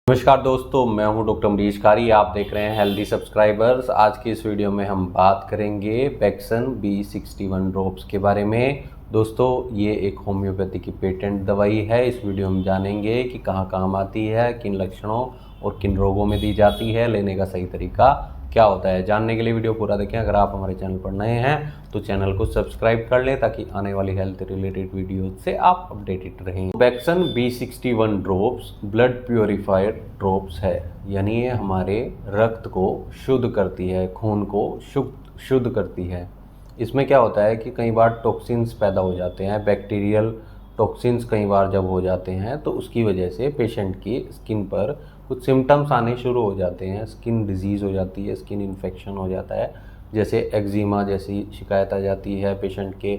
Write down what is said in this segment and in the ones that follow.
नमस्कार दोस्तों, मैं हूं डॉक्टर अमरीश कारी। आप देख रहे हैं हेल्दी सब्सक्राइबर्स। आज की इस वीडियो में हम बात करेंगे बेक्सन B61 ड्रॉप्स के बारे में। दोस्तों, ये एक होम्योपैथी की पेटेंट दवाई है। इस वीडियो में हम जानेंगे कि कहाँ काम आती है, किन लक्षणों और किन रोगों में दी जाती है, लेने का सही तरीका क्या होता है। जानने के लिए वीडियो पूरा देखें। अगर आप हमारे चैनल पर नए हैं तो चैनल को सब्सक्राइब कर लें ताकि आने वाली हेल्थ रिलेटेड वीडियो से आप अपडेटेड रहें। बेक्सन B61 drops blood purifier drops है, यानी ये हमारे रक्त को शुद्ध करती है, खून को शुद्ध करती है। इसमें क्या होता है कि कई बार टॉक्सिन्स पैदा हो जाते हैं, बैक्टीरियल टॉक्सिन्स कई बार जब हो जाते हैं तो उसकी वजह से पेशेंट की स्किन पर कुछ सिम्टम्स आने शुरू हो जाते हैं। स्किन डिजीज़ हो जाती है, स्किन इन्फेक्शन हो जाता है, जैसे एक्जिमा जैसी शिकायत आ जाती है, पेशेंट के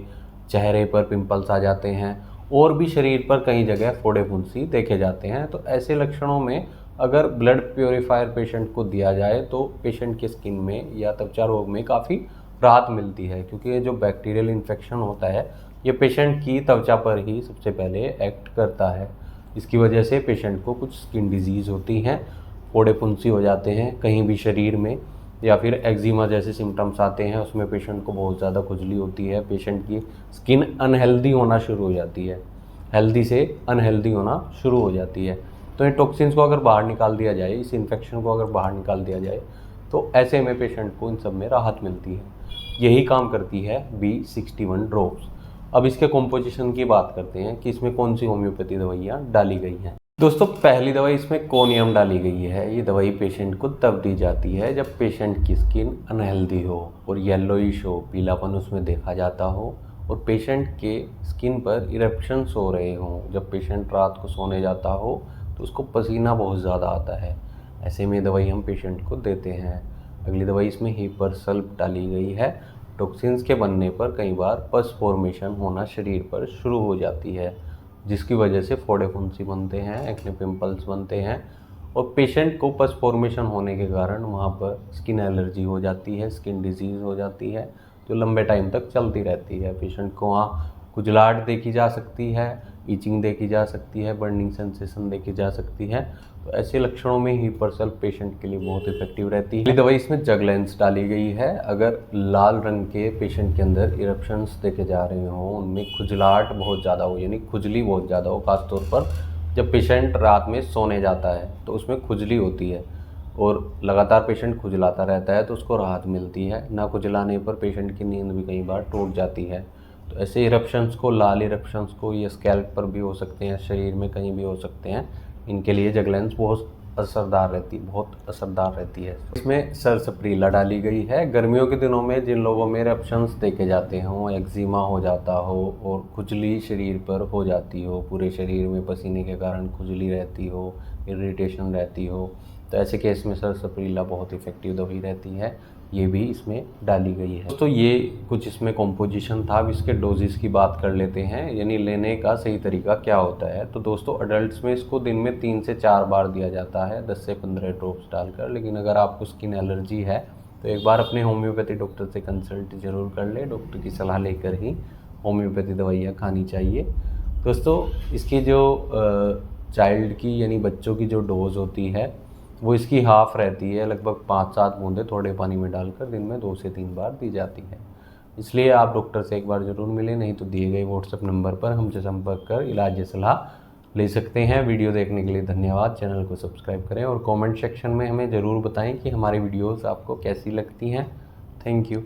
चेहरे पर पिंपल्स आ जाते हैं और भी शरीर पर कई जगह फोड़े फुंसी देखे जाते हैं। तो ऐसे लक्षणों में अगर ब्लड प्योरीफायर पेशेंट को दिया जाए तो पेशेंट की स्किन में या त्वचा रोग में काफ़ी राहत मिलती है, क्योंकि ये जो बैक्टीरियल इन्फेक्शन होता है ये पेशेंट की त्वचा पर ही सबसे पहले एक्ट करता है। इसकी वजह से पेशेंट को कुछ स्किन डिजीज़ होती हैं, फोड़े फुंसी हो जाते हैं कहीं भी शरीर में, या फिर एक्जिमा जैसे सिम्टम्स आते हैं। उसमें पेशेंट को बहुत ज़्यादा खुजली होती है, पेशेंट की स्किन अनहेल्दी होना शुरू हो जाती है, हेल्दी से अनहेल्दी होना शुरू हो जाती है। तो इन टॉक्सिन्स को अगर बाहर निकाल दिया जाए, इस इन्फेक्शन को अगर बाहर निकाल दिया जाए तो ऐसे में पेशेंट को इन सब में राहत मिलती है। यही काम करती है B61 ड्रॉप्स। अब इसके कॉम्पोजिशन की बात करते हैं कि इसमें कौन सी होम्योपैथी दवाइयाँ डाली गई हैं। दोस्तों, पहली दवाई इसमें कोनियम डाली गई है। ये दवाई पेशेंट को तब दी जाती है जब पेशेंट की स्किन अनहेल्दी हो और येलोइश हो, पीलापन उसमें देखा जाता हो और पेशेंट के स्किन पर इरप्शंस हो रहे हों। जब पेशेंट रात को सोने जाता हो तो उसको पसीना बहुत ज़्यादा आता है, ऐसे में दवाई हम पेशेंट को देते हैं। अगली दवाई इसमें हीपरसल्फ डाली गई है। टॉक्सिन्स के बनने पर कई बार पस फॉर्मेशन होना शरीर पर शुरू हो जाती है, जिसकी वजह से फोड़े फुंसी बनते हैं, एक्ने पिंपल्स बनते हैं और पेशेंट को पस फॉर्मेशन होने के कारण वहाँ पर स्किन एलर्जी हो जाती है, स्किन डिजीज़ हो जाती है जो लंबे टाइम तक चलती रहती है। पेशेंट को वहाँ खुजलाहट देखी जा सकती है, ईचिंग देखी जा सकती है, बर्निंग सेंसेशन देखी जा सकती है। तो ऐसे लक्षणों में हीपरसल्फ पेशेंट के लिए बहुत इफेक्टिव रहती है। दवाई इसमें जगलेंस डाली गई है। अगर लाल रंग के पेशेंट के अंदर इरप्शंस देखे जा रहे हों, उनमें खुजलाहट बहुत ज़्यादा हो, यानी खुजली बहुत ज़्यादा हो, खासतौर पर जब पेशेंट रात में सोने जाता है तो उसमें खुजली होती है और लगातार पेशेंट खुजलाता रहता है तो उसको राहत मिलती है। ना खुजलाने पर पेशेंट की नींद भी कई बार टूट जाती है। तो ऐसे इरप्शंस को, लाल इरप्शंस को, ये स्कैल्प पर भी हो सकते हैं, शरीर में कहीं भी हो सकते हैं, इनके लिए जगलेंस बहुत असरदार रहती है। इसमें सरसप्रीला डाली गई है। गर्मियों के दिनों में जिन लोगों में इरप्शंस देखे जाते हों, एक्जिमा हो जाता हो और खुजली शरीर पर हो जाती हो, पूरे शरीर में पसीने के कारण खुजली रहती हो, इरिटेशन रहती हो, तो ऐसे केस में सरसप्रीला बहुत इफेक्टिव दवाई रहती है। ये भी इसमें डाली गई है। तो ये कुछ इसमें कॉम्पोजिशन था। अब इसके डोजेस की बात कर लेते हैं, यानी लेने का सही तरीका क्या होता है। तो दोस्तों, अडल्ट्स में इसको दिन में 3 से 4 बार दिया जाता है, 10 से 15 ड्रॉप्स डालकर। लेकिन अगर आपको स्किन एलर्जी है तो एक बार अपने होम्योपैथी डॉक्टर से कंसल्ट जरूर कर ले। डॉक्टर की सलाह लेकर ही होम्योपैथी दवाइयाँ खानी चाहिए। दोस्तों, इसकी जो चाइल्ड की यानी बच्चों की जो डोज होती है वो इसकी हाफ़ रहती है, लगभग 5-7 बूंदें थोड़े पानी में डालकर दिन में 2 से 3 बार दी जाती है। इसलिए आप डॉक्टर से एक बार ज़रूर मिलें, नहीं तो दिए गए व्हाट्सएप नंबर पर हमसे संपर्क कर इलाज या सलाह ले सकते हैं। वीडियो देखने के लिए धन्यवाद। चैनल को सब्सक्राइब करें और कमेंट सेक्शन में हमें ज़रूर बताएं कि हमारी वीडियोज़ आपको कैसी लगती हैं। Thank you.